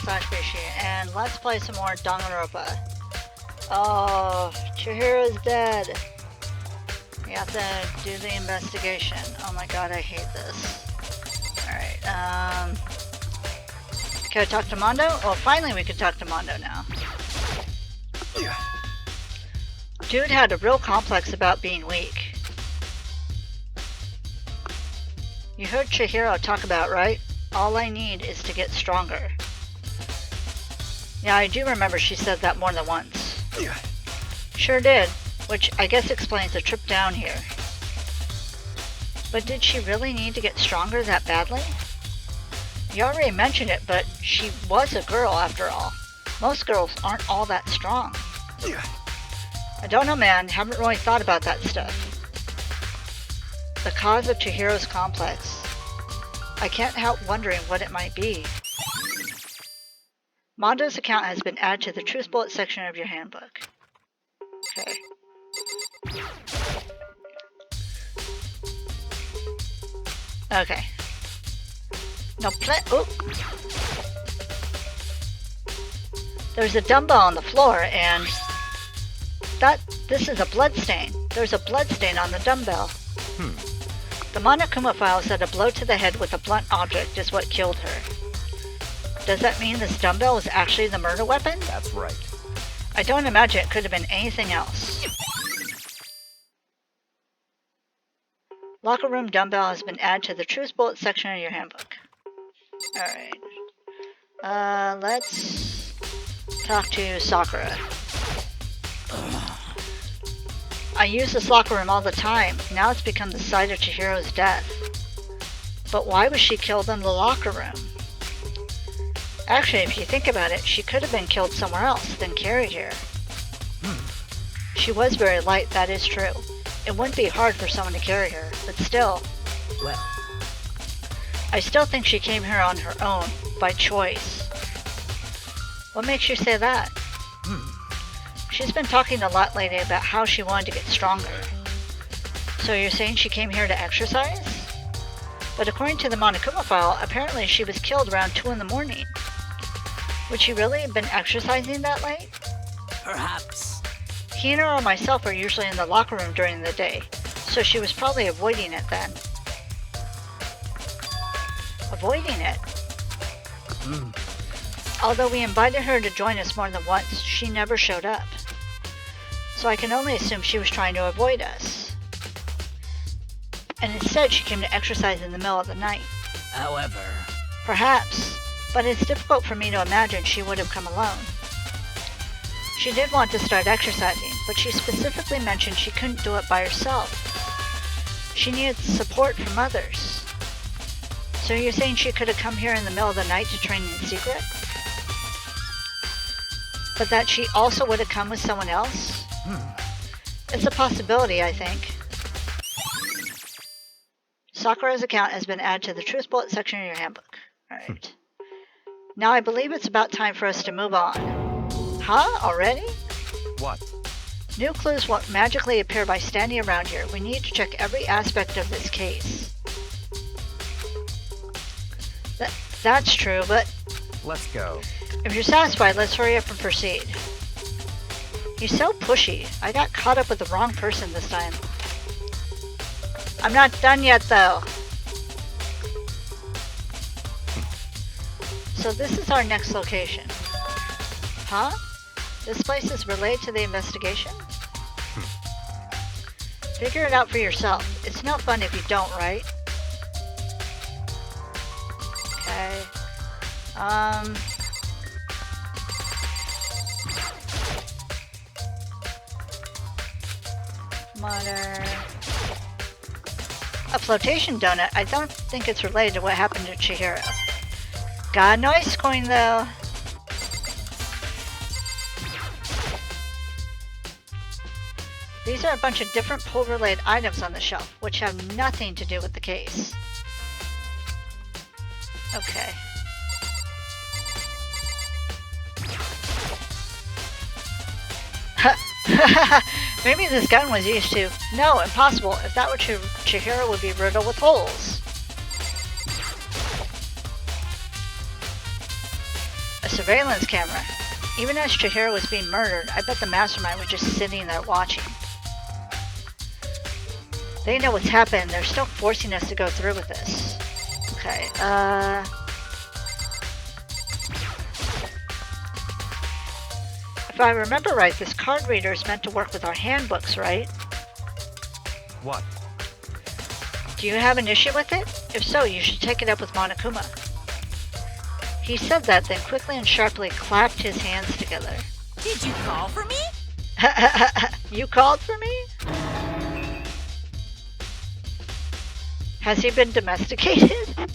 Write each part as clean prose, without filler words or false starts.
facebook.com/Bishie, and let's play some more Danganronpa. Oh, Chihiro's dead. We have to do the investigation. Oh my god, I hate this. Alright, can I talk to Mondo? Oh, finally we can talk to Mondo now. Dude had a real complex about being weak. You heard Chihiro talk about, right? All I need is to get stronger. Yeah, I do remember she said that more than once. Sure did, which I guess explains the trip down here. But did she really need to get stronger that badly? You already mentioned it, but she was a girl after all. Most girls aren't all that strong. I don't know, man. Haven't really thought about that stuff. The cause of Chihiro's complex. I can't help wondering what it might be. Mondo's account has been added to the Truth Bullet section of your handbook. Okay. Okay. No oh. There's a dumbbell on the floor and this is a blood stain. There's a blood stain on the dumbbell. The Monokuma file said a blow to the head with a blunt object is what killed her. Does that mean this dumbbell was actually the murder weapon? That's right. I don't imagine it could have been anything else. Locker room dumbbell has been added to the Truth Bullet section of your handbook. Alright. Let's talk to Sakura. I use this locker room all the time. Now it's become the site of Chihiro's death. But why was she killed in the locker room? Actually, if you think about it, she could have been killed somewhere else, then carried here. She was very light, that is true. It wouldn't be hard for someone to carry her, but still. Well, I still think she came here on her own, by choice. What makes you say that? She's been talking a lot lately about how she wanted to get stronger. So you're saying she came here to exercise? But according to the Monokuma file, apparently she was killed around 2 in the morning. Would she really have been exercising that late? perhaps. Hina or myself are usually in the locker room during the day, so she was probably avoiding it then. Avoiding it? Although we invited her to join us more than once, she never showed up. So I can only assume she was trying to avoid us. And instead she came to exercise in the middle of the night. However, Perhaps, but it's difficult for me to imagine she would have come alone. She did want to start exercising, but she specifically mentioned she couldn't do it by herself. She needed support from others. So you're saying she could have come here in the middle of the night to train in secret? But that she also would have come with someone else? It's a possibility, I think. Sakura's account has been added to the Truth Bullet section of your handbook. Alright. Now I believe it's about time for us to move on. Huh? Already? what? New clues won't magically appear by standing around here. We need to check every aspect of this case. That's true, but Let's go. if you're satisfied, let's hurry up and proceed. He's so pushy. I got caught up with the wrong person this time. I'm not done yet, though. So this is our next location. Huh? This place is related to the investigation? Figure it out for yourself. It's no fun if you don't, right? Okay. Mother. A flotation donut? I don't think it's related to what happened to Chihiro. Got an ice coin though. These are a bunch of different pool-related items on the shelf, which have nothing to do with the case. Okay. Maybe this gun was used to... No, impossible. If that were true, Chihiro would be riddled with holes. A surveillance camera. Even as Chihiro was being murdered, I bet the mastermind was just sitting there watching. They know what's happened. They're still forcing us to go through with this. Okay, if I remember right, this card reader is meant to work with our handbooks, right? What? Do you have an issue with it? If so, you should take it up with Monokuma. He said that, then quickly and sharply clapped his hands together. Did you call for me? You called for me? Has he been domesticated?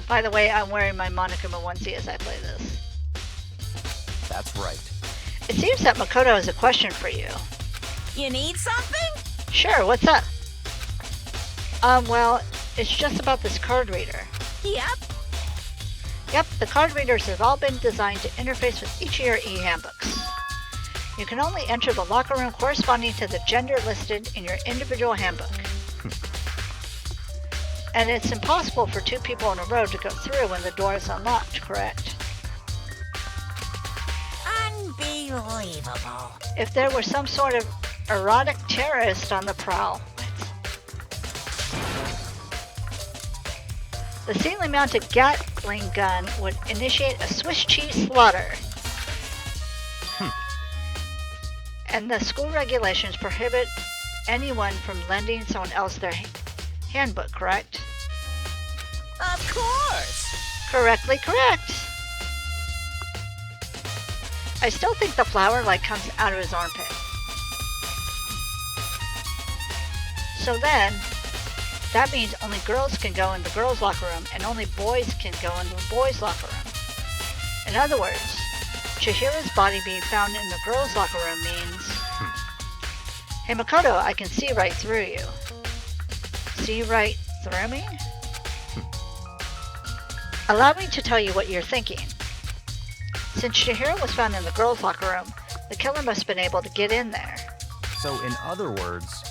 By the way, I'm wearing my Monokuma onesie as I play this. That's right. It seems that Makoto has a question for you. You need something? Sure, what's up? Well, it's just about this card reader. Yep. Yep, the card readers have all been designed to interface with each of your e-handbooks. You can only enter the locker room corresponding to the gender listed in your individual handbook. And it's impossible for two people in a row to go through when the door is unlocked, correct? Unbelievable. If there were some sort of erotic terrorist on the prowl. The ceiling-mounted Gatling gun would initiate a Swiss cheese slaughter. And the school regulations prohibit anyone from lending someone else their handbook, correct? Of course. Correctly correct. I still think the flower light comes out of his armpit. So then, that means only girls can go in the girls' locker room and only boys can go in the boys' locker room. In other words, Chihiro's body being found in the girls' locker room means... Hey Makoto, I can see right through you. See right through me? Allow me to tell you what you're thinking. Since Chihiro was found in the girls' locker room, the killer must have been able to get in there. So, in other words,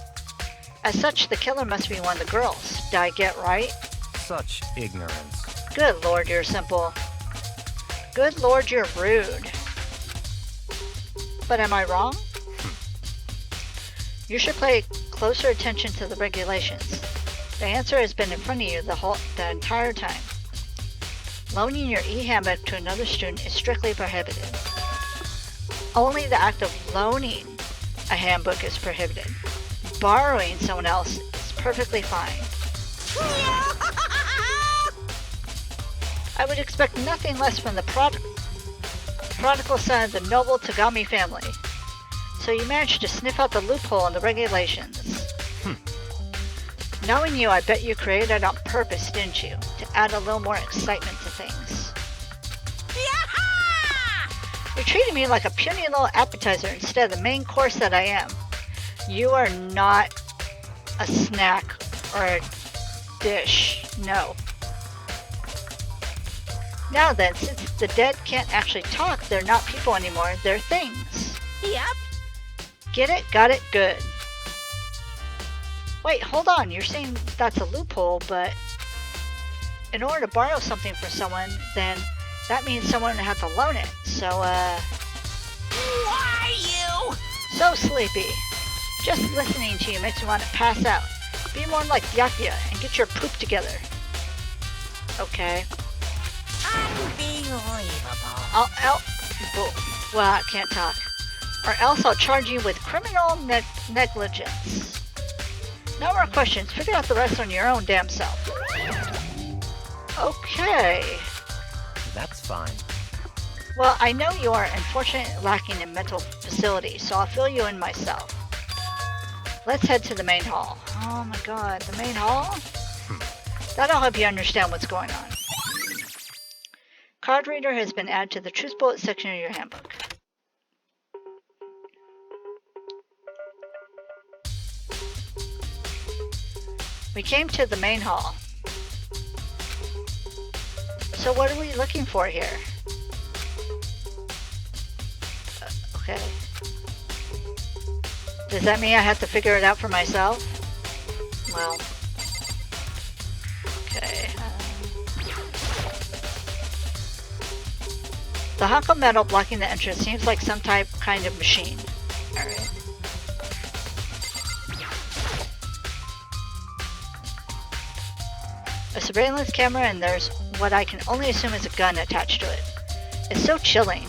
As such, the killer must be one of the girls. Did I get right? such ignorance. Good lord, you're simple. Good lord, you're rude. But am I wrong? You should pay closer attention to the regulations. The answer has been in front of you the entire time. Loaning your e-handbook to another student is strictly prohibited. Only the act of loaning a handbook is prohibited. Borrowing someone else is perfectly fine. I would expect nothing less from the prodigal son of the noble Tagami family. So you managed to sniff out the loophole in the regulations. Knowing you, I bet you created it on purpose, didn't you? To add a little more excitement to things. You're treating me like a puny little appetizer instead of the main course that I am. You are not a snack or a dish. No. Now then, since the dead can't actually talk, they're not people anymore, they're things. Yep. Get it? Got it? Good. Wait, hold on, you're saying that's a loophole, but in order to borrow something from someone, then that means someone would have to loan it. So, Why you? so sleepy. Just listening to you makes me want to pass out. Be more like Byakuya and get your poop together. Okay. Unbelievable. Well, I can't talk. Or else I'll charge you with criminal negligence. No more questions. Figure out the rest on your own damn self. Okay. That's fine. Well, I know you are unfortunately lacking in mental facility, so I'll fill you in myself. Let's head to the main hall. Oh my god, the main hall? That'll help you understand what's going on. Card reader has been added to the truth bullet section of your handbook. We came to the main hall. So what are we looking for here? Okay. Does that mean I have to figure it out for myself? Well. Okay. The hunk of metal blocking the entrance seems like some kind of machine. Alright. A surveillance camera, and there's what I can only assume is a gun attached to it. It's so chilling.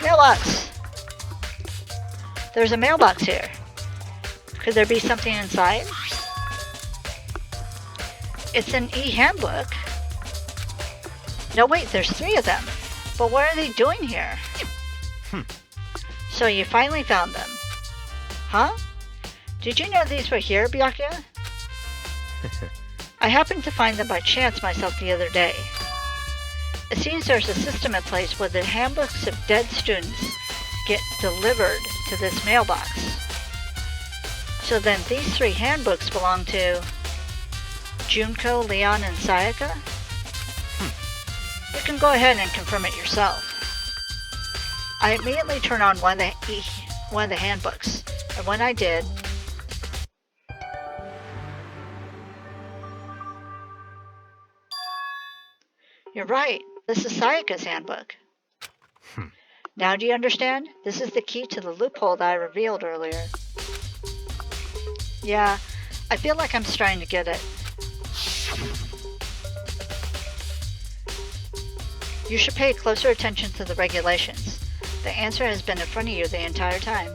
Mailbox! There's a mailbox here. Could there be something inside? It's an e-handbook. No, wait, there's 3 of them. But what are they doing here? So you finally found them. Huh? Did you know these were here, Byakuya? I happened to find them by chance myself the other day. It seems there's a system in place where the handbooks of dead students get delivered to this mailbox. So then these 3 handbooks belong to Junko, Leon, and Sayaka? You can go ahead and confirm it yourself. I immediately turned on one of the handbooks, and when I did, you're right, this is Sayaka's handbook. Now do you understand? This is the key to the loophole that I revealed earlier. Yeah, I feel like I'm starting to get it. You should pay closer attention to the regulations. The answer has been in front of you the entire time.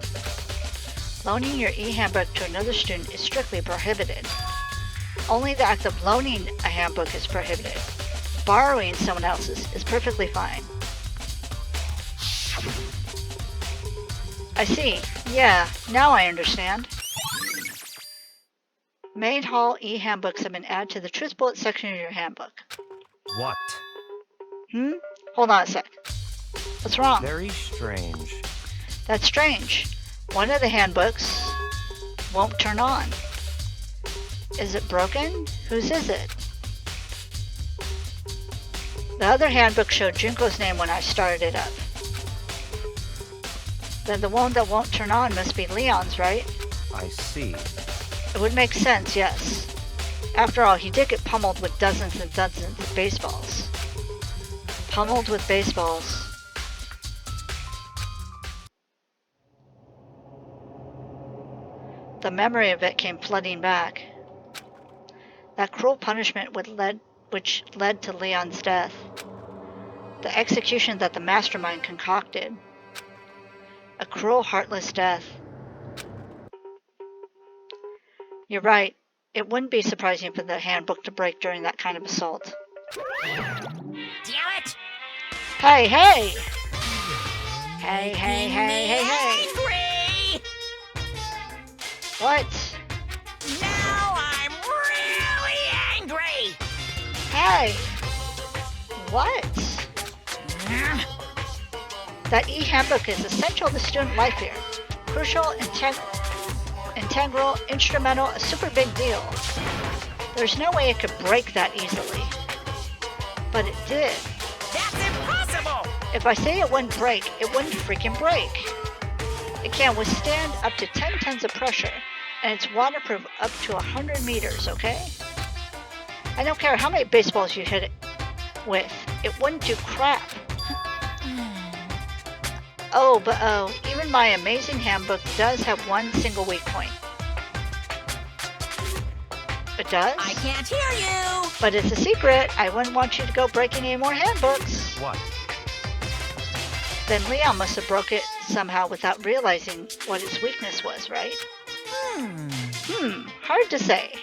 Loaning your e-handbook to another student is strictly prohibited. Only the act of loaning a handbook is prohibited. Borrowing someone else's is perfectly fine. I see. Yeah, now I understand. Main hall e-handbooks have been added to the Truth Bullet section of your handbook. What? Hold on a sec. What's wrong? Very strange. That's strange. One of the handbooks won't turn on. Is it broken? Whose is it? The other handbook showed Junko's name when I started it up. Then the one that won't turn on must be Leon's, right? I see. It would make sense, yes. After all, he did get pummeled with dozens and dozens of baseballs. Pummeled with baseballs. The memory of it came flooding back. That cruel punishment which led to Leon's death. The execution that the mastermind concocted. A cruel, heartless death. You're right. It wouldn't be surprising for the handbook to break during that kind of assault. Damn it! Hey, hey! Hey, hey, hey, hey, hey! Angry! What? Now I'm really angry! Hey! What? That e-handbook is essential to student life here. Crucial, integral, instrumental, a super big deal. There's no way it could break that easily. But it did. That's impossible! If I say it wouldn't break, it wouldn't freaking break. It can withstand up to 10 tons of pressure, and it's waterproof up to 100 meters, okay? I don't care how many baseballs you hit it with, it wouldn't do crap. Oh, but oh, even my amazing handbook does have one single weak point. It does? I can't hear you! But it's a secret. I wouldn't want you to go breaking any more handbooks. What? Then Leon must have broke it somehow without realizing what its weakness was, right? Hard to say.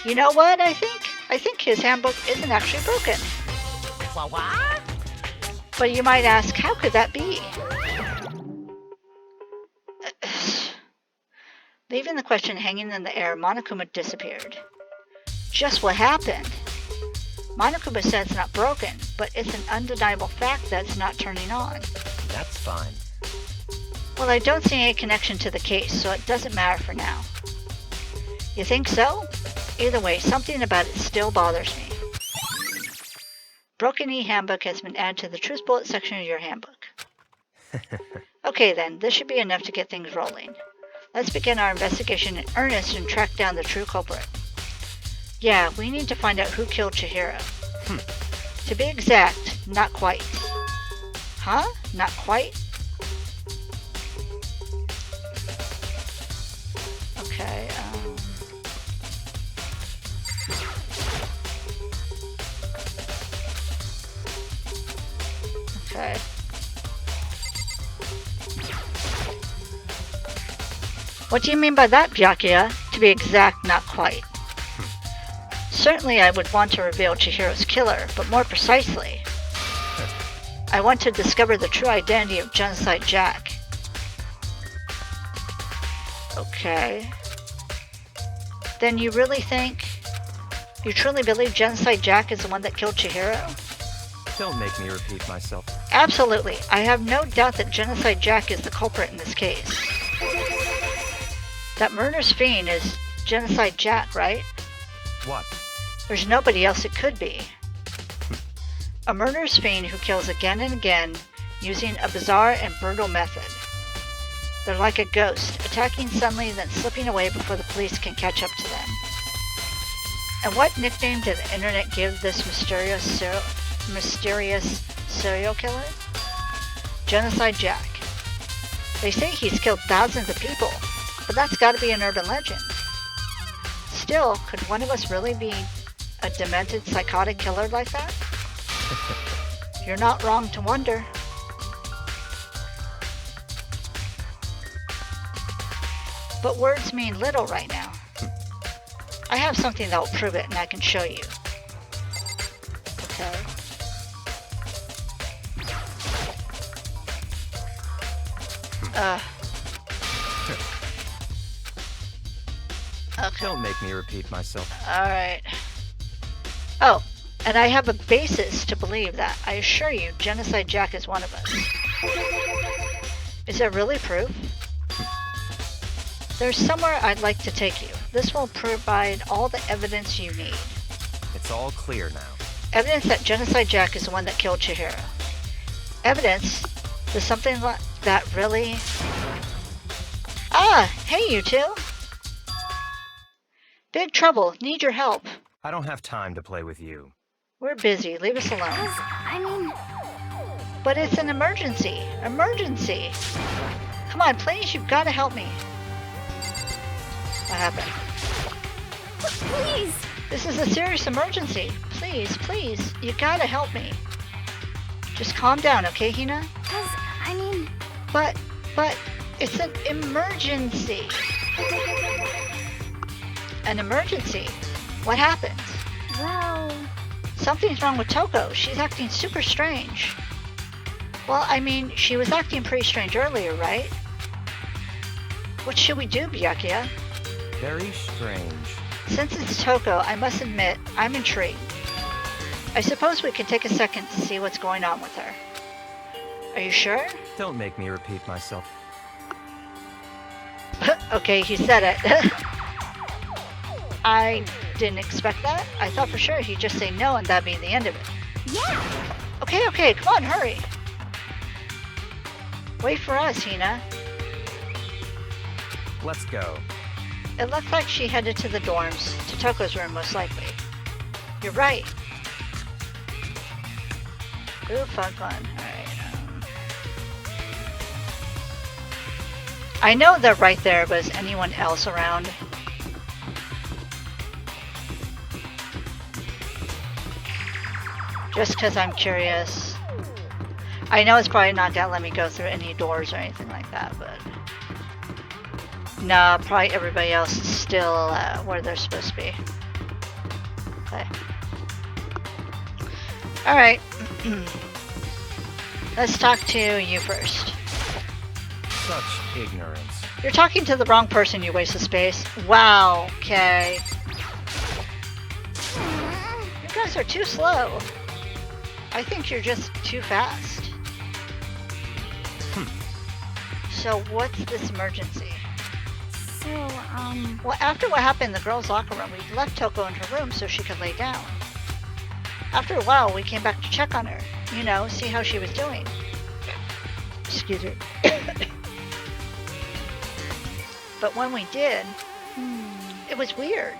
You know what I think? I think his handbook isn't actually broken. What? But you might ask, how could that be? Leaving the question hanging in the air, Monokuma disappeared. Just what happened? Monokuma said it's not broken, but it's an undeniable fact that it's not turning on. That's fine. Well, I don't see any connection to the case, so it doesn't matter for now. You think so? Either way, something about it still bothers me. Broken e-handbook has been added to the Truth Bullet section of your handbook. Okay then, this should be enough to get things rolling. Let's begin our investigation in earnest and track down the true culprit. Yeah, we need to find out who killed Chihiro. To be exact, not quite. Huh? Not quite? Okay, Okay. What do you mean by that, Byakuya? To be exact, not quite. Certainly I would want to reveal Chihiro's killer, but more precisely, I want to discover the true identity of Genocide Jack. Okay. Then you truly believe Genocide Jack is the one that killed Chihiro? Don't make me repeat myself. Absolutely. I have no doubt that Genocide Jack is the culprit in this case. That murderous fiend is Genocide Jack, right? What? There's nobody else it could be. A murderous fiend who kills again and again using a bizarre and brutal method. They're like a ghost, attacking suddenly then slipping away before the police can catch up to them. And what nickname did the internet give this mysterious serial killer? Genocide Jack. They say he's killed thousands of people, but that's gotta be an urban legend. Still, could one of us really be a demented, psychotic killer like that? You're not wrong to wonder. But words mean little right now. I have something that will prove it, and I can show you. Okay. Okay. Don't make me repeat myself. Alright. Oh, and I have a basis to believe that. I assure you, Genocide Jack is one of us. Is there really proof? There's somewhere I'd like to take you. This will provide all the evidence you need. It's all clear now. Evidence that Genocide Jack is the one that killed Chihiro. Evidence that something like that really... Ah! Hey, you two! Big trouble. Need your help. I don't have time to play with you. We're busy. Leave us alone. But it's an emergency. Emergency! Come on, please. You've got to help me. What happened? Please! This is a serious emergency. Please, please. You gotta help me. Just calm down, okay, Hina? But, it's an emergency. An emergency? What happened? Well... Something's wrong with Toko. She's acting super strange. Well, I mean, she was acting pretty strange earlier, right? What should we do, Byakuya? Very strange. Since it's Toko, I must admit, I'm intrigued. I suppose we can take a second to see what's going on with her. Are you sure? Don't make me repeat myself. Okay, he said it. I didn't expect that. I thought for sure he'd just say no and that'd be the end of it. Yeah! Okay, come on, hurry. Wait for us, Hina. Let's go. It looked like she headed to the dorms, to Toko's room most likely. You're right. Ooh, fun. Alright, I know they're right there, but is anyone else around? Just because I'm curious. I know it's probably not gonna let me go through any doors or anything like that, but... Nah, probably everybody else is still where they're supposed to be. Okay. Alright. Let's talk to you first. Such ignorance. You're talking to the wrong person, you waste of space. Wow, okay. You guys are too slow. I think you're just too fast. So what's this emergency? Well, after what happened in the girls' locker room, we left Toko in her room so she could lay down. After a while, we came back to check on her. You know, see how she was doing. Excuse me. But when we did, it was weird.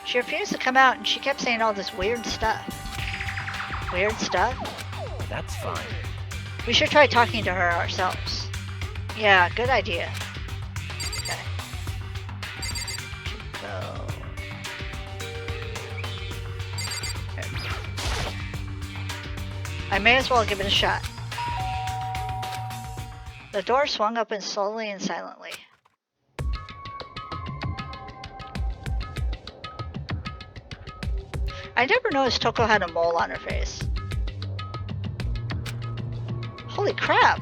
She refused to come out and she kept saying all this weird stuff. Weird stuff? That's fine. We should try talking to her ourselves. Yeah, good idea. Okay. Go. There. I may as well give it a shot. The door swung open slowly and silently. I never noticed Toko had a mole on her face. Holy crap!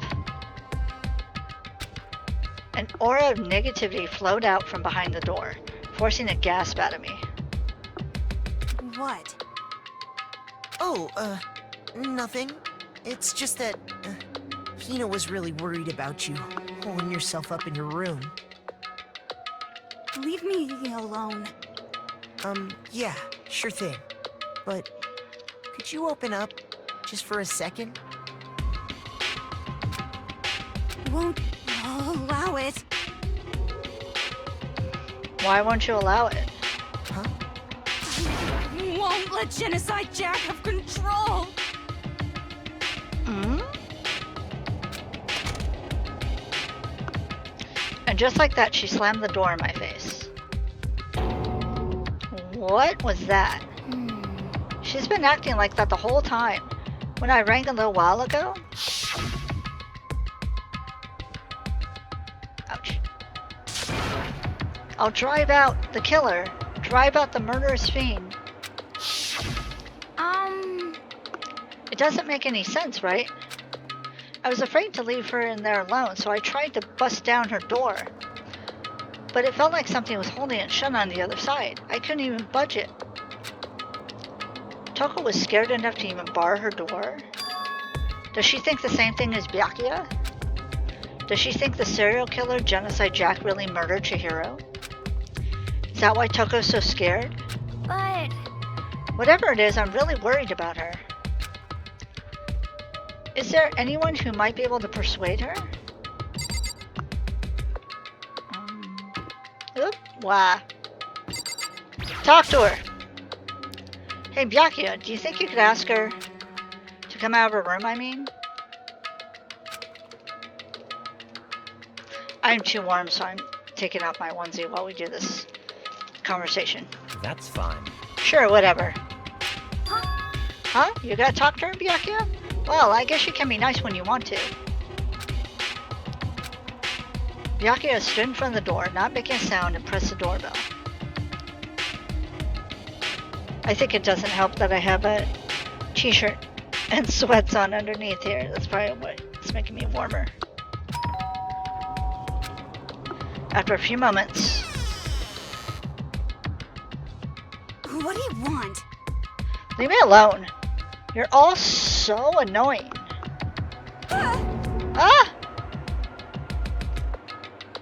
An aura of negativity flowed out from behind the door, forcing a gasp out of me. What? Oh, nothing. It's just that, Hina was really worried about you, holding yourself up in your room. Leave me alone. Yeah, sure thing. But, could you open up, just for a second? Won't allow it. Why won't you allow it? Huh? Won't let Genocide Jack have control. Hmm? And just like that, she slammed the door in my face. What was that? She's been acting like that the whole time. When I rang a little while ago? Ouch. I'll drive out the killer. Drive out the murderous fiend. It doesn't make any sense, right? I was afraid to leave her in there alone, so I tried to bust down her door. But it felt like something was holding it shut on the other side. I couldn't even budge it. Toko was scared enough to even bar her door. Does she think the same thing as Byakuya? Does she think the serial killer Genocide Jack really murdered Chihiro? Is that why Toko's so scared? But Whatever it is, I'm really worried about her. Is there anyone who might be able to persuade her? Oop, wah. Talk to her! Hey Byakuya, do you think you could ask her to come out of her room, I mean? I'm too warm, so I'm taking off my onesie while we do this conversation. That's fine. Sure, whatever. Huh? You gotta talk to her, Byakuya? Well, I guess you can be nice when you want to. Byakuya stood in front of the door, not making a sound, and pressed the doorbell. I think it doesn't help that I have a t-shirt and sweats on underneath here. That's probably what's making me warmer. After a few moments... what do you want? Leave me alone. You're all so annoying. Ah!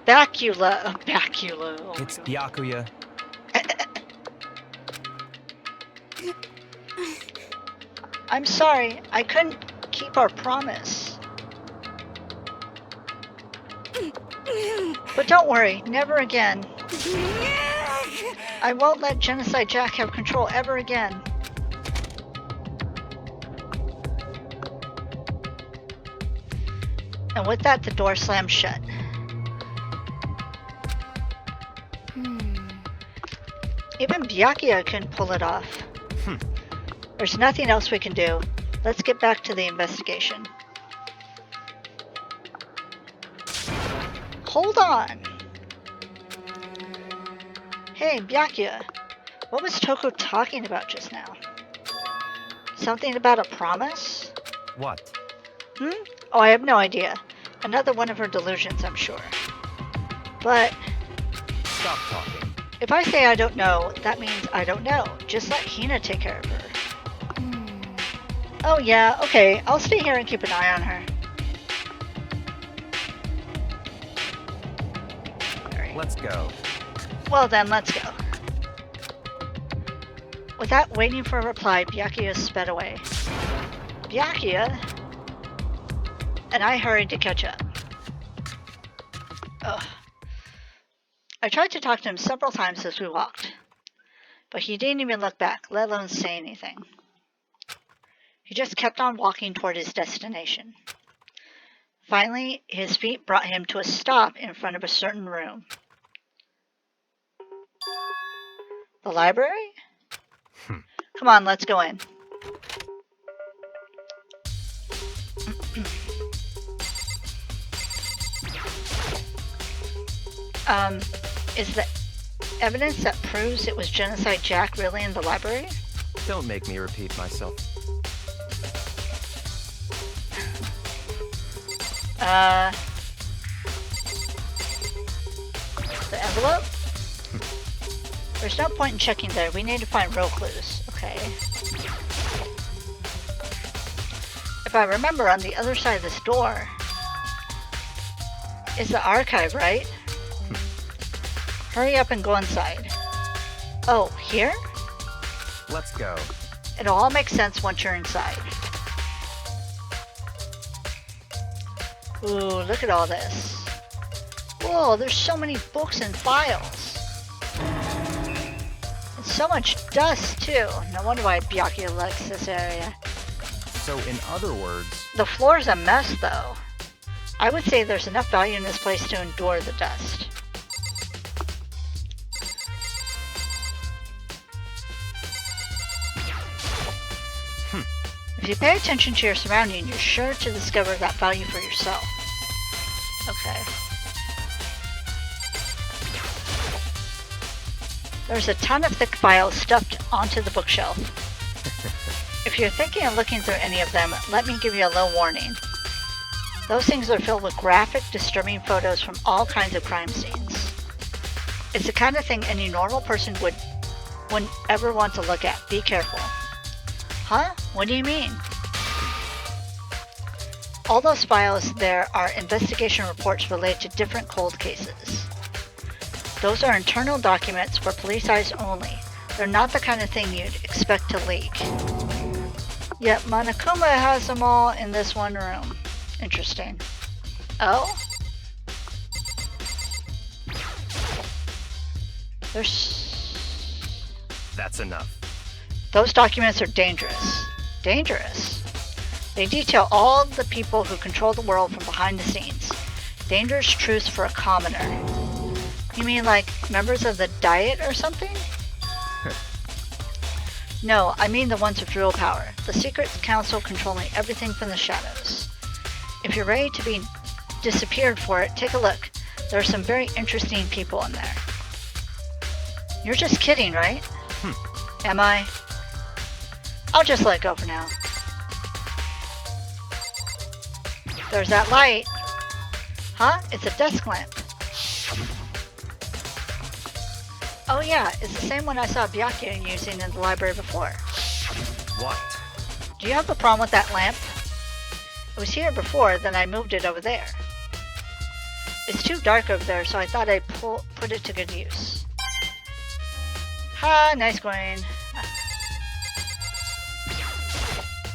Bacula. Bacula. Oh, It's Byakuya. I'm sorry. I couldn't keep our promise. But don't worry. Never again. I won't let Genocide Jack have control ever again. And with that, the door slammed shut. Even Byakuya couldn't pull it off. There's nothing else we can do. Let's get back to the investigation. Hold on! Hey, Byakuya. What was Toko talking about just now? Something about a promise? What? Oh, I have no idea. Another one of her delusions, I'm sure. But Stop talking. if I say I don't know, that means I don't know. Just let Hina take care of her. Oh yeah, okay. I'll stay here and keep an eye on her. Alright. Let's go. Well then, let's go. Without waiting for a reply, Byakuya sped away. Byakuya? And I hurried to catch up. Ugh. I tried to talk to him several times as we walked, But he didn't even look back, let alone say anything. He just kept on walking toward his destination. Finally, his feet brought him to a stop in front of a certain room. The library? Come on, let's go in. Is the evidence that proves it was Genocide Jack really in the library? Don't make me repeat myself. The envelope? There's no point in checking there. We need to find real clues. Okay. If I remember, on the other side of this door is the archive, right? Hurry up and go inside. Oh, here? Let's go. It'll all make sense once you're inside. Ooh, look at all this. Whoa, there's so many books and files. And so much dust, too. No wonder why Byakuya likes this area. So, in other words, The floor's a mess, though. I would say there's enough value in this place to endure the dust. If you pay attention to your surroundings, you're sure to discover that value for yourself. Okay. There's a ton of thick files stuffed onto the bookshelf. If you're thinking of looking through any of them, let me give you a little warning. Those things are filled with graphic, disturbing photos from all kinds of crime scenes. It's the kind of thing any normal person wouldn't ever want to look at. Be careful. Huh? What do you mean? All those files there are investigation reports related to different cold cases. Those are internal documents for police eyes only. They're not the kind of thing you'd expect to leak. Yet Monokuma has them all in this one room. Interesting. Oh? that's enough. Those documents are dangerous. Dangerous? They detail all the people who control the world from behind the scenes. Dangerous truths for a commoner. You mean like members of the Diet or something? No, I mean the ones with real power. The Secret Council controlling everything from the shadows. If you're ready to be disappeared for it, take a look. There are some very interesting people in there. You're just kidding, right? Am I? I'll just let go for now. There's that light. Huh? It's a desk lamp. Oh yeah, it's the same one I saw Byakuya using in the library before. What? Do you have a problem with that lamp? It was here before, then I moved it over there. It's too dark over there, so I thought I'd put it to good use. Ha, nice going.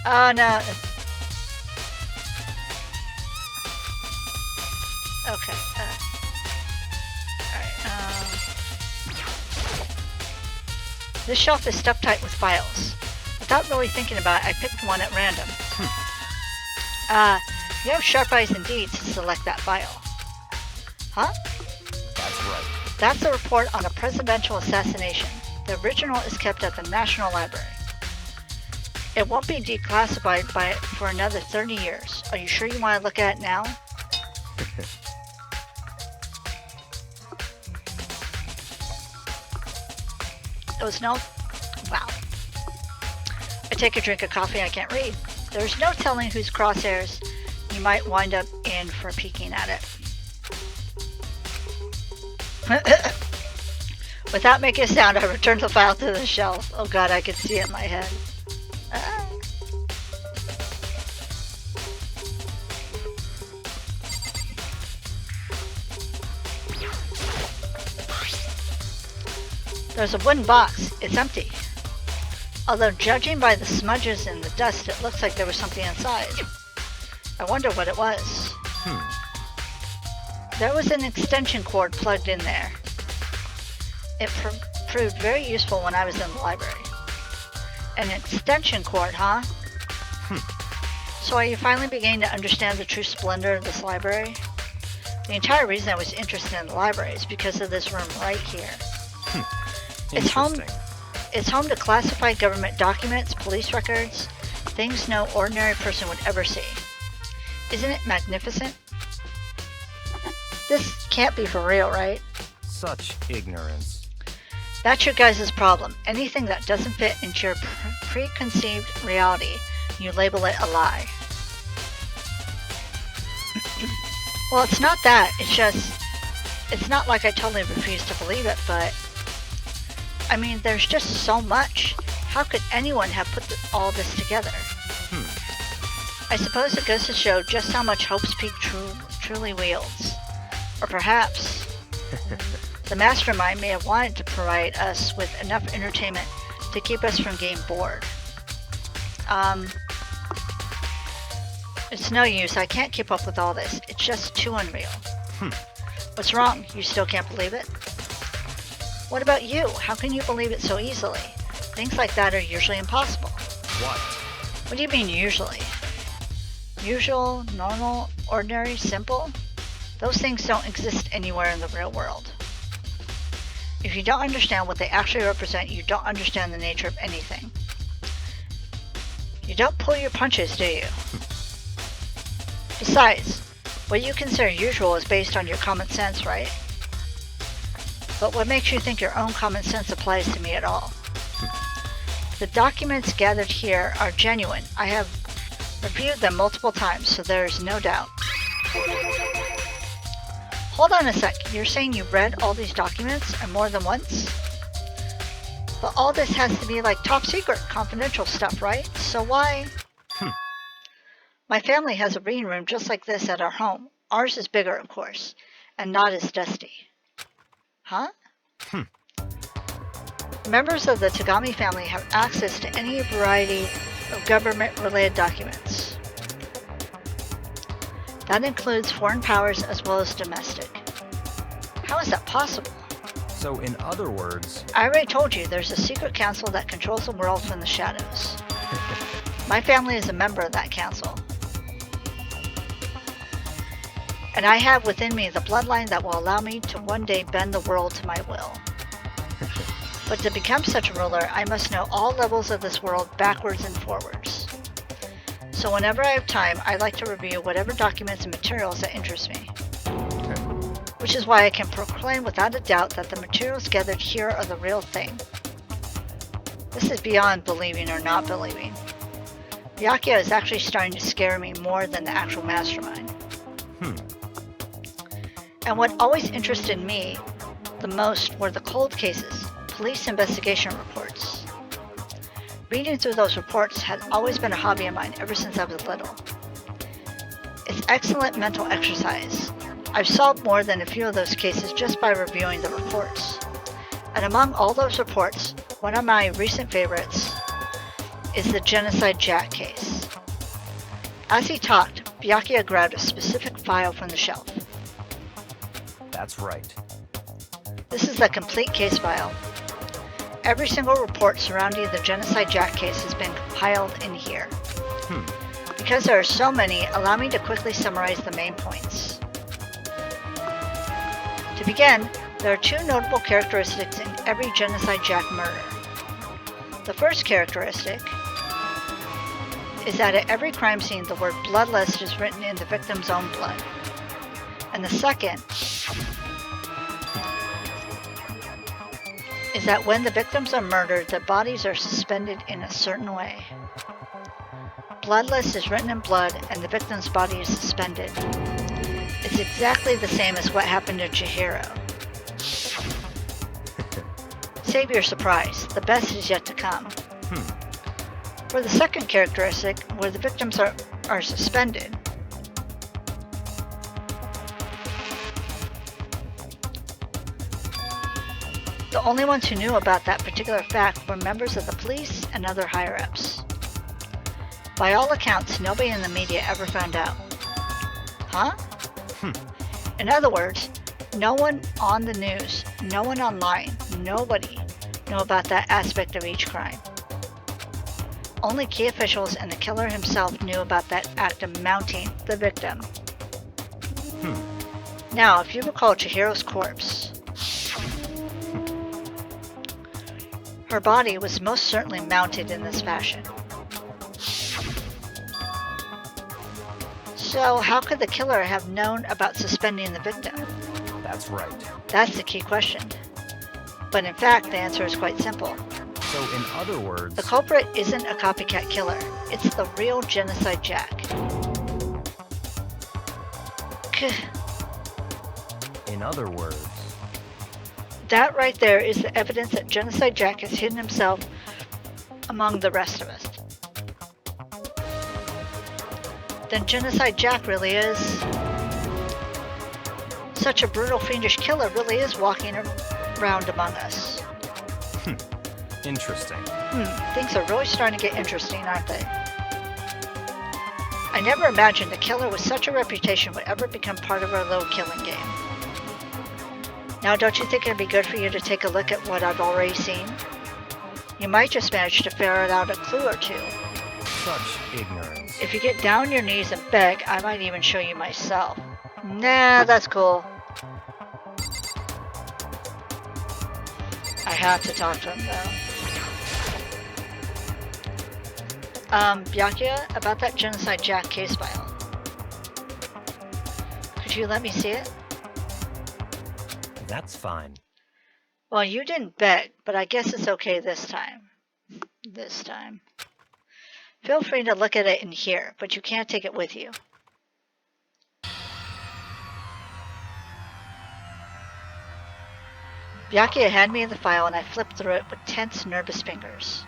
Oh no. Okay. Alright, this shelf is stuffed tight with files. Without really thinking about it, I picked one at random. You have sharp eyes indeed to select that file. Huh? That's right. That's a report on a presidential assassination. The original is kept at the National Library. It won't be declassified for another 30 years. Are you sure you want to look at it now? Those notes? Wow. I take a drink of coffee, I can't read. There's no telling whose crosshairs you might wind up in for peeking at it. Without making a sound, I returned the file to the shelf. Oh god, I could see it in my head. There's a wooden box. It's empty. Although judging by the smudges in the dust, it looks like there was something inside. I wonder what it was. There was an extension cord plugged in there. It proved very useful when I was in the library. An extension cord, huh? So are you finally beginning to understand the true splendor of this library? The entire reason I was interested in the library is because of this room right here. It's home to classified government documents, police records, things no ordinary person would ever see. Isn't it magnificent? This can't be for real, right? Such ignorance. That's your guys' problem. Anything that doesn't fit into your preconceived reality, you label it a lie. Well, it's not that. It's not like I totally refuse to believe it, but I mean, there's just so much. How could anyone have put all this together? I suppose it goes to show just how much Hope's Peak truly wields. Or perhaps the mastermind may have wanted to provide us with enough entertainment to keep us from getting bored. It's no use. I can't keep up with all this. It's just too unreal. What's wrong? You still can't believe it? What about you? How can you believe it so easily? Things like that are usually impossible. What? What do you mean usually? Usual, normal, ordinary, simple? Those things don't exist anywhere in the real world. If you don't understand what they actually represent, you don't understand the nature of anything. You don't pull your punches, do you? Besides, what you consider usual is based on your common sense, right? But what makes you think your own common sense applies to me at all? The documents gathered here are genuine. I have reviewed them multiple times, so there is no doubt. Hold on a sec. You're saying you read all these documents and more than once? But all this has to be like top secret, confidential stuff, right? So why? My family has a reading room just like this at our home. Ours is bigger, of course, and not as dusty. Huh? Members of the Tagami family have access to any variety of government-related documents. That includes foreign powers as well as domestic. How is that possible? So in other words... I already told you, there's a secret council that controls the world from the shadows. My family is a member of that council. And I have within me the bloodline that will allow me to one day bend the world to my will. But to become such a ruler, I must know all levels of this world backwards and forwards. So whenever I have time, I like to review whatever documents and materials that interest me. Which is why I can proclaim without a doubt that the materials gathered here are the real thing. This is beyond believing or not believing. Byakuya is actually starting to scare me more than the actual mastermind. And what always interested me the most were the cold cases, police investigation reports. Reading through those reports had always been a hobby of mine ever since I was little. It's excellent mental exercise. I've solved more than a few of those cases just by reviewing the reports. And among all those reports, one of my recent favorites is the Genocide Jack case. As he talked, Byakuya grabbed a specific file from the shelf. That's right. This is the complete case file. Every single report surrounding the Genocide Jack case has been compiled in here. Because there are so many, allow me to quickly summarize the main points. To begin, there are two notable characteristics in every Genocide Jack murder. The first characteristic is that at every crime scene the word bloodlust is written in the victim's own blood. And the second is that when the victims are murdered, their bodies are suspended in a certain way. Bloodlust is written in blood and the victim's body is suspended. It's exactly the same as what happened to Chihiro. Save your surprise, the best is yet to come. For the second characteristic, where the victims are suspended, the only ones who knew about that particular fact were members of the police and other higher-ups. By all accounts, nobody in the media ever found out. Huh? In other words, no one on the news, no one online, nobody know about that aspect of each crime. Only key officials and the killer himself knew about that act of mounting the victim. Now, if you recall Chihiro's corpse, her body was most certainly mounted in this fashion. So, how could the killer have known about suspending the victim? That's right. That's the key question. But in fact, the answer is quite simple. So in other words... The culprit isn't a copycat killer. It's the real Genocide Jack. In other words... That right there is the evidence that Genocide Jack has hidden himself among the rest of us. Then Genocide Jack really is... Such a brutal, fiendish killer really is walking around among us. Interesting. Things are really starting to get interesting, aren't they? I never imagined a killer with such a reputation would ever become part of our little killing game. Now, don't you think it'd be good for you to take a look at what I've already seen? You might just manage to ferret out a clue or two. Such ignorance. If you get down on your knees and beg, I might even show you myself. Nah, that's cool. I have to talk to him, though. Byakuya, about that Genocide Jack case file. Could you let me see it? That's fine. Well, you didn't beg, but I guess it's okay this time. This time. Feel free to look at it in here, but you can't take it with you. Byakuya handed me the file and I flipped through it with tense, nervous fingers.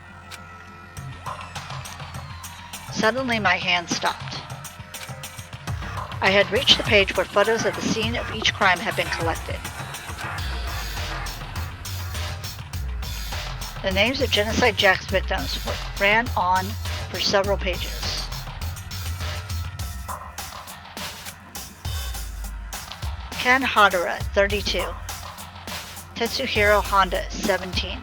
Suddenly my hand stopped. I had reached the page where photos of the scene of each crime had been collected. The names of Genocide Jack's victims ran on for several pages. Ken Hadara, 32. Tetsuhiro Honda, 17.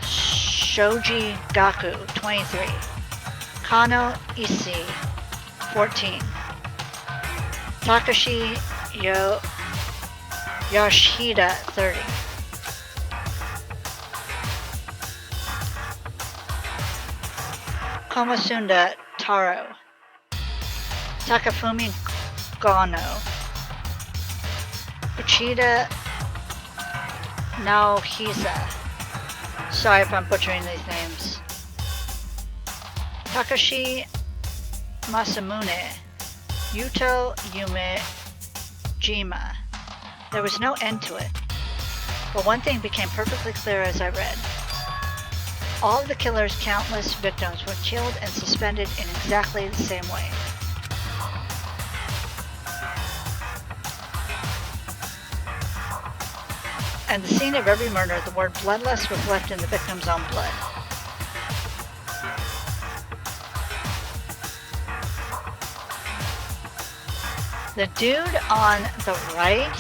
Shoji Gaku, 23. Kano Issei, 14. Takashi Yoshida, 30. Komosunda Taro. Takafumi Gono. Uchida Naohisa. Sorry if I'm butchering these names. Takashi Masamune. Yuto Umejima. There was no end to it. But one thing became perfectly clear as I read. All of the killer's countless victims were killed and suspended in exactly the same way. At the scene of every murder, the word bloodless was left in the victim's own blood. The dude on the right,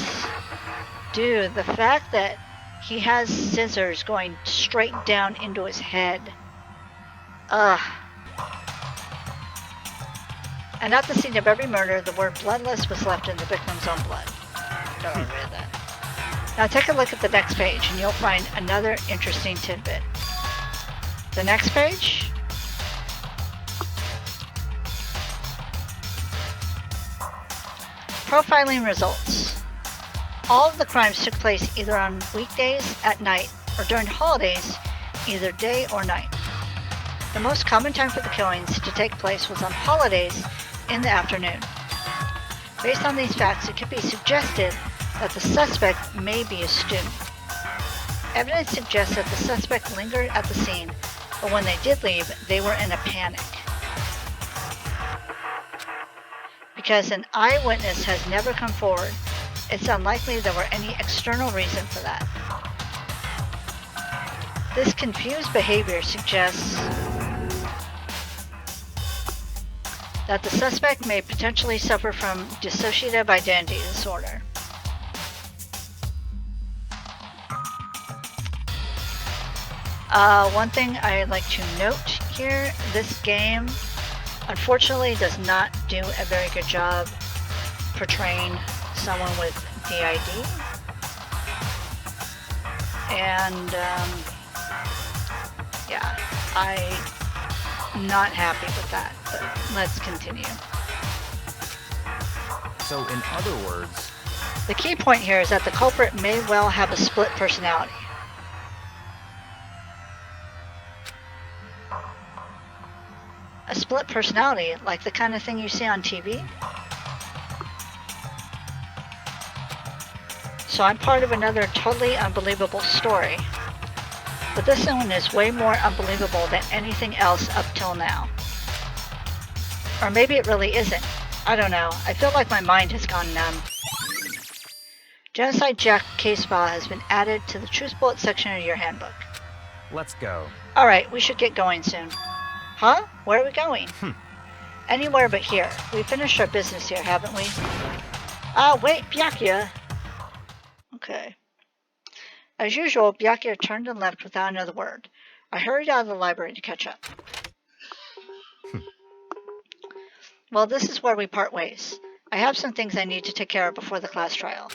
dude, the fact that he has scissors going straight down into his head. Ugh. And at the scene of every murder, the word bloodless was left in the victim's own blood. Don't read that. Now take a look at the next page and you'll find another interesting tidbit. The next page? Profiling results. All of the crimes took place either on weekdays at night or during holidays, either day or night. The most common time for the killings to take place was on holidays in the afternoon. Based on these facts, it could be suggested that the suspect may be a student. Evidence suggests that the suspect lingered at the scene, but when they did leave, they were in a panic. Because an eyewitness has never come forward, it's unlikely there were any external reason for that. This confused behavior suggests that the suspect may potentially suffer from dissociative identity disorder. One thing I'd like to note here, this game unfortunately does not do a very good job portraying someone with DID. And yeah, I'm not happy with that, but let's continue. So in other words, The key point here is that the culprit may well have a split personality. A split personality, like the kind of thing you see on TV? So I'm part of another totally unbelievable story. But this one is way more unbelievable than anything else up till now. Or maybe it really isn't. I don't know. I feel like my mind has gone numb. Genocide Jack case file has been added to the Truth Bullet section of your handbook. let's go. Alright, we should get going soon. Huh? Where are we going? Anywhere but here. We finished our business here, haven't we? Wait, Byakuya. Okay. As usual, Byakuya turned and left without another word. I hurried out of the library to catch up. Well, this is where we part ways. I have some things I need to take care of before the class trial.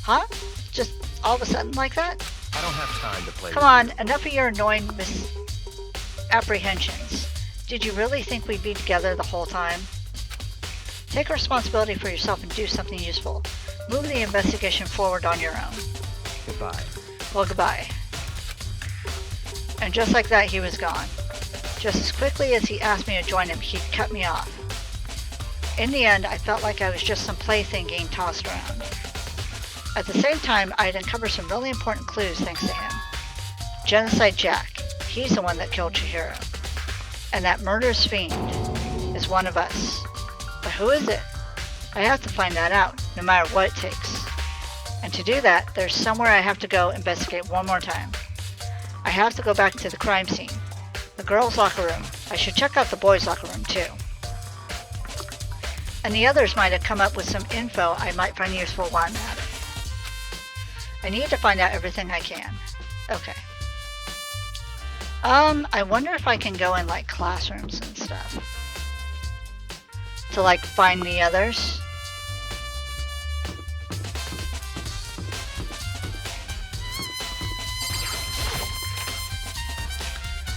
Huh? Just all of a sudden like that? I don't have time to play Come on, enough of your annoying misapprehensions. Did you really think we'd be together the whole time? Take responsibility for yourself and do something useful. Move the investigation forward on your own. Goodbye. Well, goodbye. And just like that, he was gone. Just as quickly as he asked me to join him, he'd cut me off. In the end, I felt like I was just some plaything getting tossed around. At the same time, I'd uncovered some really important clues thanks to him. Genocide Jack, he's the one that killed Chihiro. And that murderous fiend is one of us. But who is it? I have to find that out, no matter what it takes. And to do that, there's somewhere I have to go investigate one more time. I have to go back to the crime scene. The girls' locker room. I should check out the boys' locker room too. And the others might have come up with some info I might find useful while I'm at it. I need to find out everything I can. Okay. I wonder if I can go in like classrooms and stuff. To like find the others.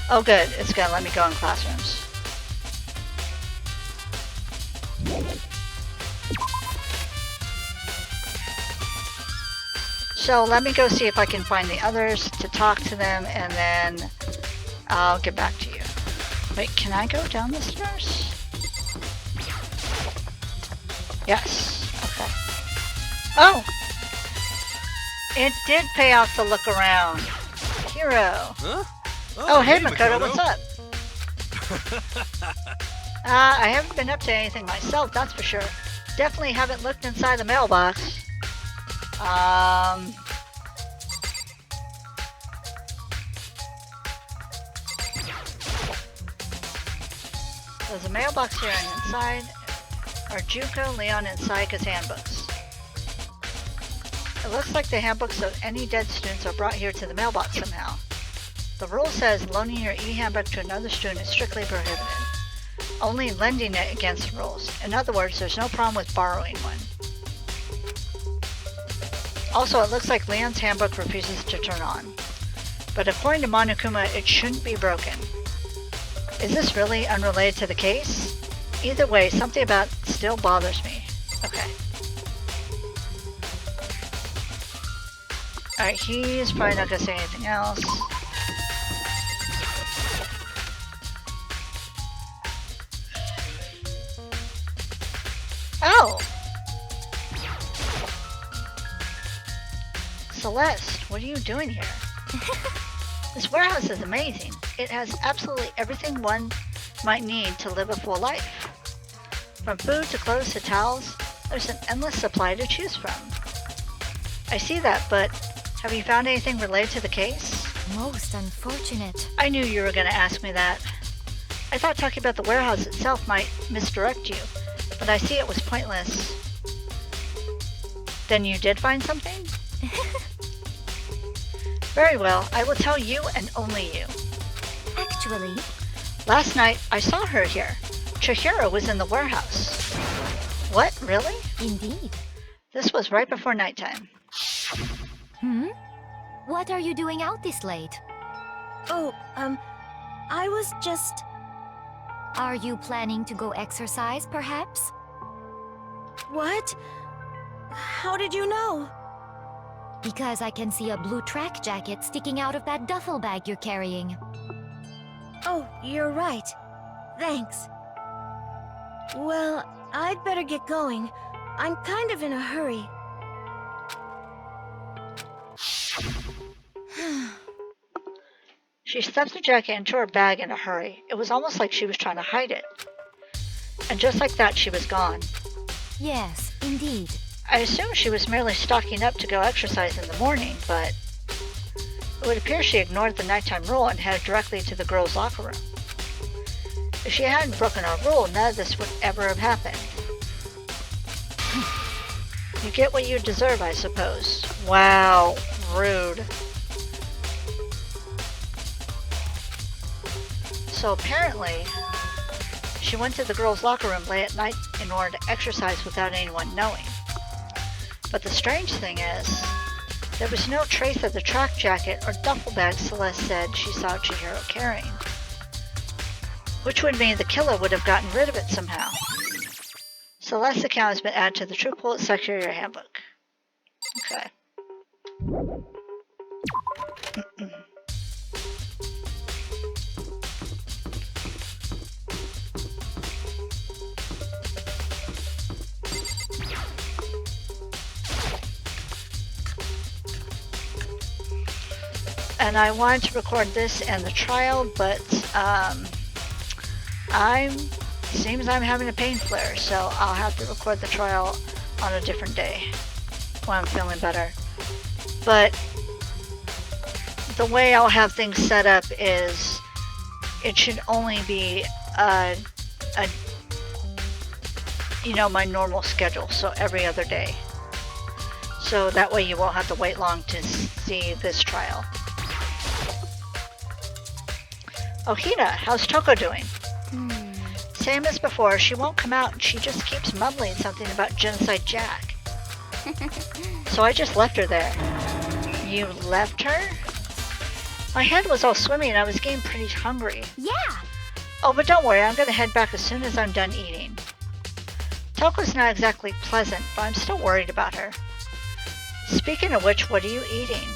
Oh good, it's gonna let me go in classrooms. So let me go see if I can find the others to talk to them, and then I'll get back to you. Wait, can I go down the stairs? Yes. Okay. Oh! It did pay off to look around. Hero. Huh? Oh, hey Makoto, what's up? I haven't been up to anything myself, that's for sure. Definitely haven't looked inside the mailbox. There's a mailbox here and inside are Juko, Leon, and Sayaka's handbooks. It looks like the handbooks of any dead students are brought here to the mailbox somehow. The rule says loaning your e-handbook to another student is strictly prohibited. Only lending it against the rules. In other words, there's no problem with borrowing one. Also, it looks like Leon's handbook refuses to turn on. But according to Monokuma, it shouldn't be broken. Is this really unrelated to the case? Either way, something about it still bothers me. Okay. Alright, he's probably not gonna say anything else. Oh! Celeste, what are you doing here? This warehouse is amazing. It has absolutely everything one might need to live a full life. From food to clothes to towels, there's an endless supply to choose from. I see that, but have you found anything related to the case? Most unfortunate. I knew you were going to ask me that. I thought talking about the warehouse itself might misdirect you, but I see it was pointless. Then you did find something? Very well, I will tell you and only you. Actually, Last night, I saw her here. Chihiro was in the warehouse. What, really? indeed. This was right before nighttime. What are you doing out this late? Oh, I was just... Are you planning to go exercise, perhaps? What? How did you know? Because I can see a blue track jacket sticking out of that duffel bag you're carrying. Oh, you're right. Thanks. Well, I'd better get going. I'm kind of in a hurry. She stuffed the jacket into her bag in a hurry. It was almost like she was trying to hide it. And just like that, she was gone. Yes, indeed. I assumed she was merely stocking up to go exercise in the morning, but it would appear she ignored the nighttime rule and headed directly to the girls' locker room. If she hadn't broken our rule, none of this would ever have happened. You get what you deserve, I suppose. Wow, rude. So apparently, she went to the girls' locker room late at night in order to exercise without anyone knowing. But the strange thing is, there was no trace of the track jacket or duffel bag Celeste said she saw Chihiro carrying. Which would mean the killer would have gotten rid of it somehow. Celeste's account has been added to the True Bullet section of your handbook. Okay. And I wanted to record this and the trial, but seems I'm having a pain flare, so I'll have to record the trial on a different day when I'm feeling better. But the way I'll have things set up is it should only be my normal schedule, so every other day. So that way you won't have to wait long to see this trial. Oh, Hina, how's Toko doing? Same as before, she won't come out and she just keeps mumbling something about Genocide Jack. So I just left her there. You left her? My head was all swimming and I was getting pretty hungry. Yeah! Oh, but don't worry, I'm gonna head back as soon as I'm done eating. Toko's not exactly pleasant, but I'm still worried about her. Speaking of which, what are you eating?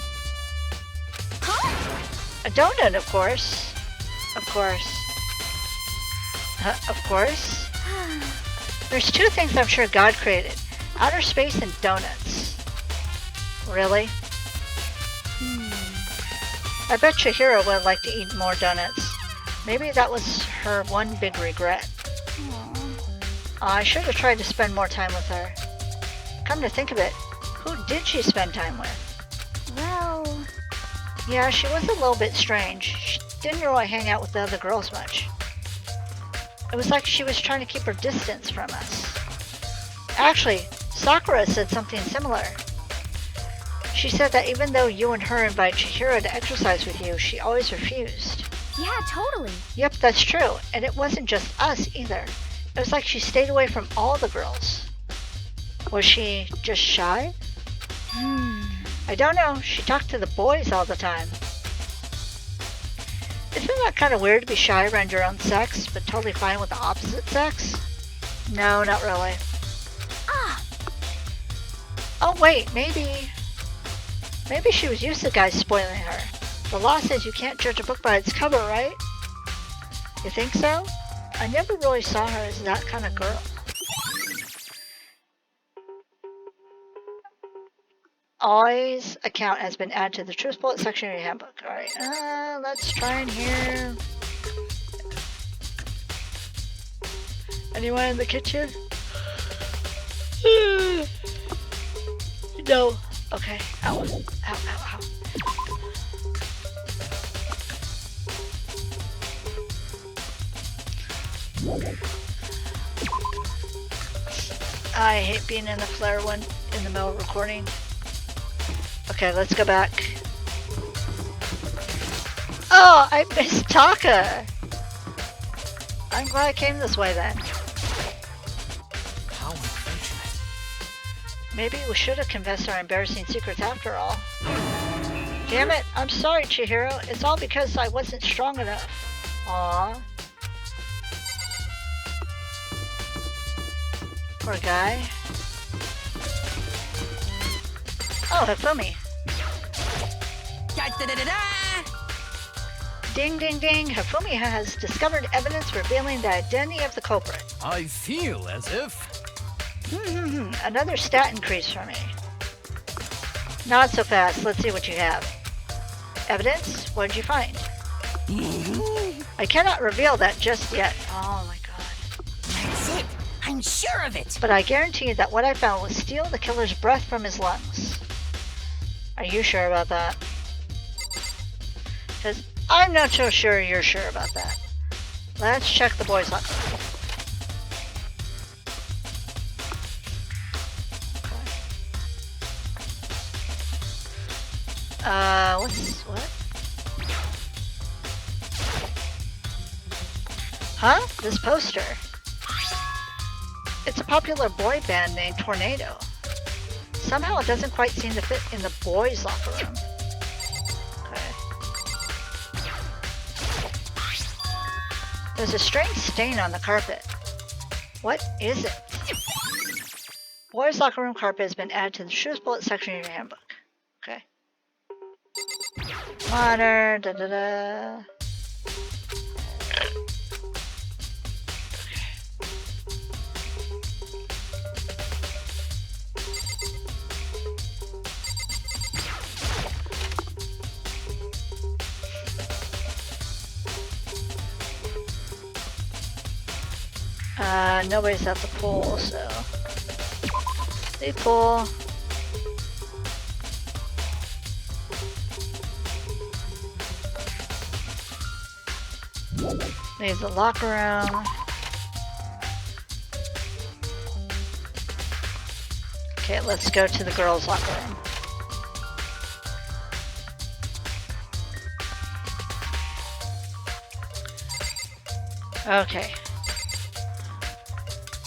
A donut, of course. Of course. Of course? There's two things I'm sure God created. Outer space and donuts. Really? I bet Chihiro would like to eat more donuts. Maybe that was her one big regret. I should have tried to spend more time with her. Come to think of it, who did she spend time with? Well... Yeah, she was a little bit strange. She didn't really hang out with the other girls much. It was like she was trying to keep her distance from us. Actually, Sakura said something similar. She said that even though you and her invited Chihiro to exercise with you, she always refused. Yeah, totally. Yep, that's true. And it wasn't just us either. It was like she stayed away from all the girls. Was she just shy? I don't know. She talked to the boys all the time. Isn't that kind of weird to be shy around your own sex, but totally fine with the opposite sex? No, not really. Oh wait, maybe she was used to guys spoiling her. The law says you can't judge a book by its cover, right? You think so? I never really saw her as that kind of girl. Always account has been added to the Truth Bullet section of your handbook. Alright, let's try in here. Anyone in the kitchen? No. Okay. Ow. Ow, ow, ow. I hate being in the flare one in the middle of recording. Okay, let's go back. Oh, I missed Taka! I'm glad I came this way then. How unfortunate. Maybe we should have confessed our embarrassing secrets after all. Damn it, I'm sorry, Chihiro. It's all because I wasn't strong enough. Aww. Poor guy. Oh, Hifumi. Da-da-da-da-da! Ding ding ding, Hifumi has discovered evidence revealing the identity of the culprit. I feel as if... Another stat increase for me. Not so fast, let's see what you have. Evidence? What did you find? I cannot reveal that just yet. Oh my god. That's it! I'm sure of it! But I guarantee that what I found will steal the killer's breath from his lungs. Are you sure about that? Because I'm not so sure you're sure about that. Let's check the boys' locker room. What? Huh? This poster. It's a popular boy band named Tornado. Somehow it doesn't quite seem to fit in the boys' locker room. Okay. There's a strange stain on the carpet. What is it? Boys' locker room carpet has been added to the Truth Bullet section of your handbook. Okay. Modern, da-da-da. Nobody's at the pool, so the pool. Leave the locker room. Okay, let's go to the girls' locker room. Okay.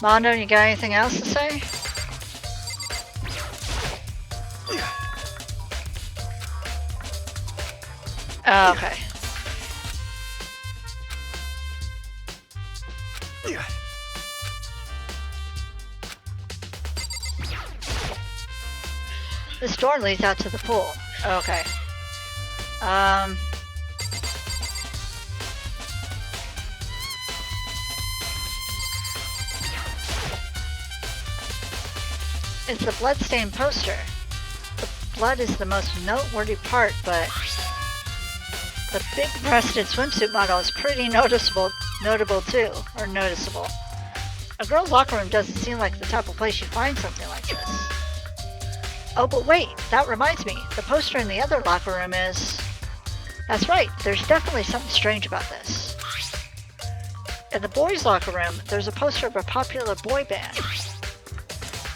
Mondo, you got anything else to say? Oh, okay. This door leads out to the pool. Okay. It's the bloodstained poster. The blood is the most noteworthy part, but the big-breasted swimsuit model is pretty notable too, or noticeable. A girl's locker room doesn't seem like the type of place you find something like this. Oh, but wait, that reminds me. The poster in the other locker room is... That's right, there's definitely something strange about this. In the boys' locker room, there's a poster of a popular boy band.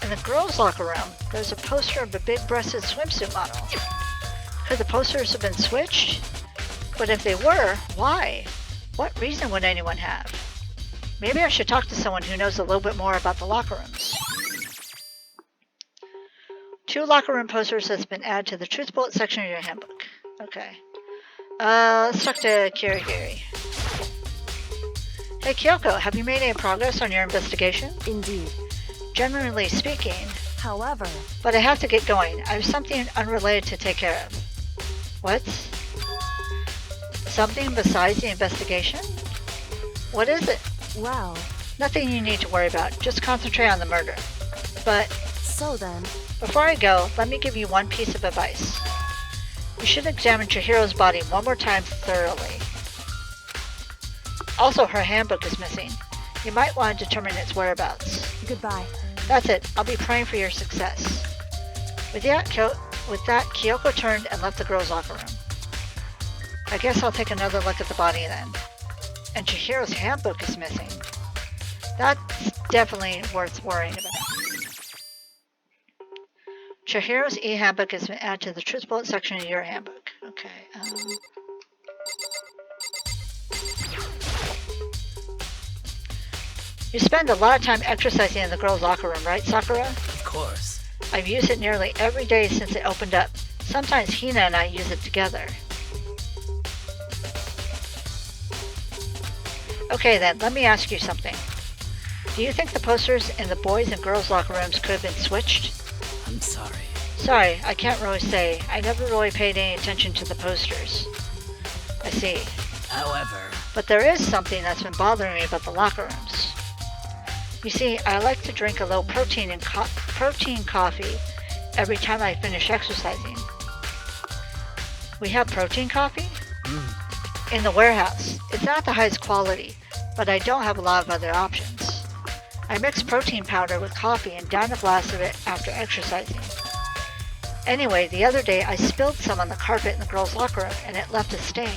In the girls' locker room, there's a poster of a big-breasted swimsuit model. Could the posters have been switched? But if they were, why? What reason would anyone have? Maybe I should talk to someone who knows a little bit more about the locker rooms. 2 locker room posters has been added to the Truth Bullet section of your handbook. Okay. Let's talk to Kirigiri. Hey Kyoko, have you made any progress on your investigation? Indeed. Generally speaking. However... But I have to get going. I have something unrelated to take care of. What? Something besides the investigation? What is it? Well... Nothing you need to worry about. Just concentrate on the murder. But... So then... Before I go, let me give you one piece of advice. You should examine Chihiro's body one more time thoroughly. Also, her handbook is missing. You might want to determine its whereabouts. Goodbye. That's it. I'll be praying for your success. With that, Kyoko turned and left the girls' locker room. I guess I'll take another look at the body then. And Chihiro's handbook is missing. That's definitely worth worrying about. Chihiro's e-handbook has been added to the Truth Bullet section of your handbook. Okay, You spend a lot of time exercising in the girls' locker room, right, Sakura? Of course. I've used it nearly every day since it opened up. Sometimes Hina and I use it together. Okay then, let me ask you something. Do you think the posters in the boys' and girls' locker rooms could have been switched? I'm sorry. Sorry, I can't really say. I never really paid any attention to the posters. I see. However, But there is something that's been bothering me about the locker rooms. You see, I like to drink a low protein and protein coffee every time I finish exercising. We have protein coffee? In the warehouse. It's not the highest quality, but I don't have a lot of other options. I mix protein powder with coffee and down a glass of it after exercising. Anyway, the other day I spilled some on the carpet in the girls' locker room and it left a stain.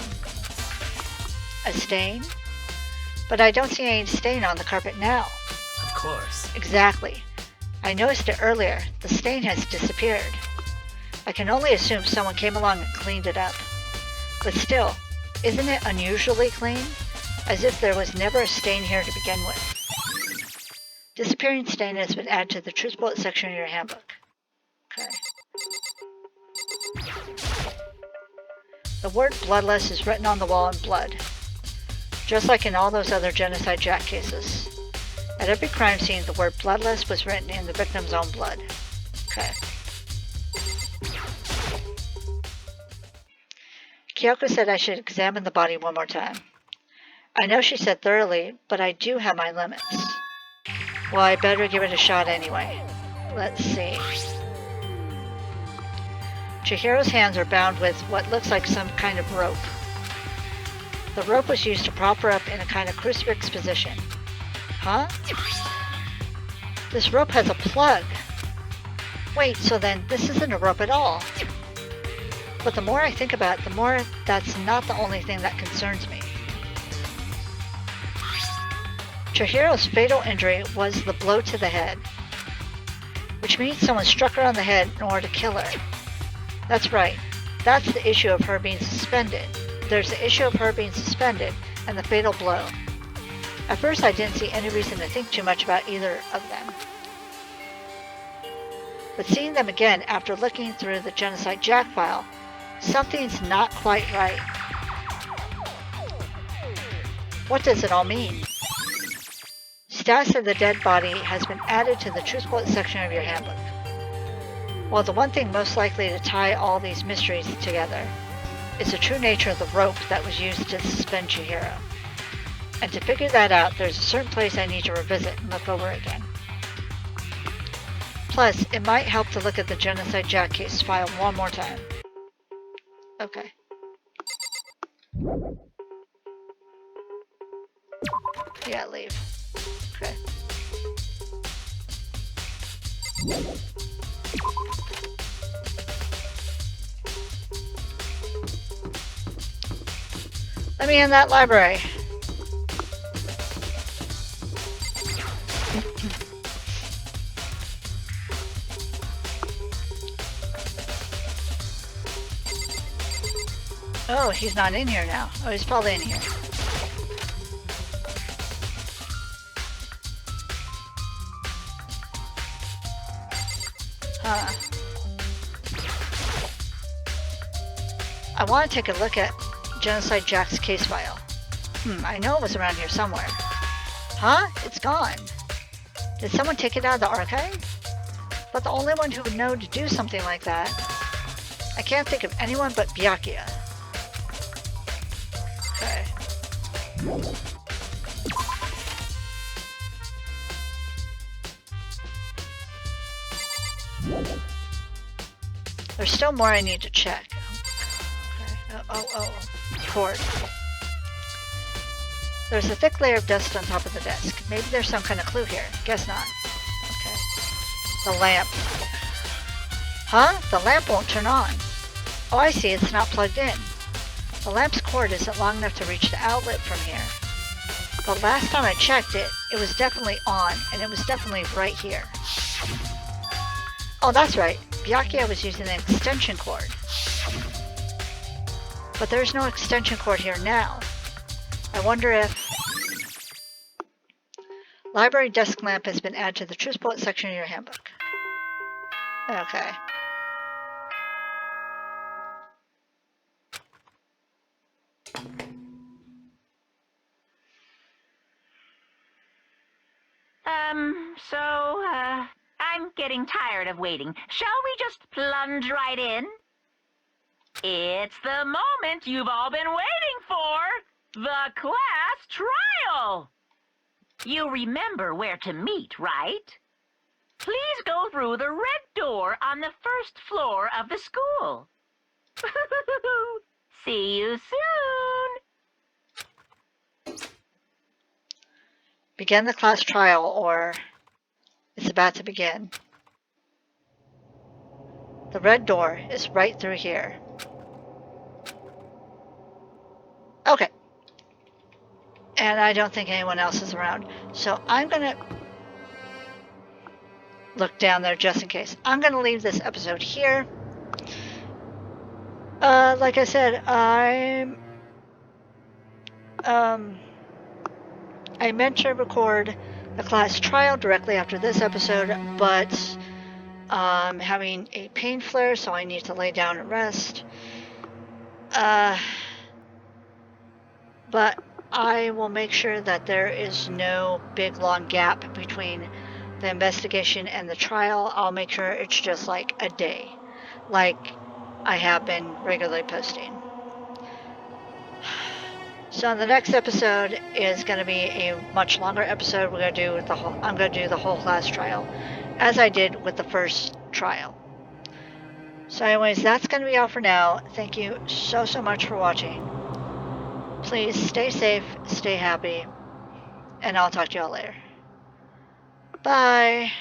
A stain? But I don't see any stain on the carpet now. of course. Exactly. I noticed it earlier. The stain has disappeared. I can only assume someone came along and cleaned it up. But still, isn't it unusually clean? As if there was never a stain here to begin with. Disappearing stain has been added to the truth bullet section of your handbook. Okay. The word bloodless is written on the wall in blood, just like in all those other Genocide Jack cases. At every crime scene, the word bloodless was written in the victim's own blood. Okay. Kyoko said I should examine the body one more time. I know she said thoroughly, but I do have my limits. Well, I better give it a shot anyway. Let's see. Chihiro's hands are bound with what looks like some kind of rope. The rope was used to prop her up in a kind of crucifix position. Huh? This rope has a plug. Wait, so then this isn't a rope at all. But the more I think about it, the more that's not the only thing that concerns me. Chihiro's fatal injury was the blow to the head, which means someone struck her on the head in order to kill her. That's right. That's the issue of her being suspended. There's the issue of her being suspended and the fatal blow. At first I didn't see any reason to think too much about either of them. But seeing them again after looking through the Genocide Jack file, something's not quite right. What does it all mean? Status of the dead body has been added to the truth bullet section of your handbook. Well, the one thing most likely to tie all these mysteries together is the true nature of the rope that was used to suspend Chihiro. And to figure that out, there's a certain place I need to revisit and look over again. Plus, it might help to look at the Genocide Jack case file one more time. Okay. Yeah, leave. Okay. Let me in that library. Oh, he's not in here now. Oh, he's probably in here. Huh. I want to take a look at Genocide Jack's case file. I know it was around here somewhere. Huh? It's gone. Did someone take it out of the archive? But the only one who would know to do something like that... I can't think of anyone but Byakuya. Okay. There's still more I need to check. Okay. Cord. There's a thick layer of dust on top of the desk. Maybe there's some kind of clue here. Guess not. Okay. The lamp. Huh? The lamp won't turn on. Oh, I see. It's not plugged in. The lamp's cord isn't long enough to reach the outlet from here. But last time I checked it, it was definitely on, and it was definitely right here. Oh, that's right. Byakuya was using an extension cord. But there's no extension cord here now. I wonder if... Library desk lamp has been added to the Truth Bullet section of your handbook. Okay. I'm getting tired of waiting. Shall we just plunge right in? It's the moment you've all been waiting for! The class trial! You remember where to meet, right? Please go through the red door on the first floor of the school. See you soon! Begin the class trial, or it's about to begin. The red door is right through here. Okay. And I don't think anyone else is around. So I'm going to look down there just in case. I'm going to leave this episode here. Like I said, I meant to record the class trial directly after this episode, but I'm having a pain flare, so I need to lay down and rest. But I will make sure that there is no big long gap between the investigation and the trial. I'll make sure it's just like a day, like I have been regularly posting. So the next episode is going to be a much longer episode. I'm going to do the whole class trial, as I did with the first trial. So anyways, that's going to be all for now. Thank you so much for watching. Please stay safe, stay happy, and I'll talk to y'all later. Bye.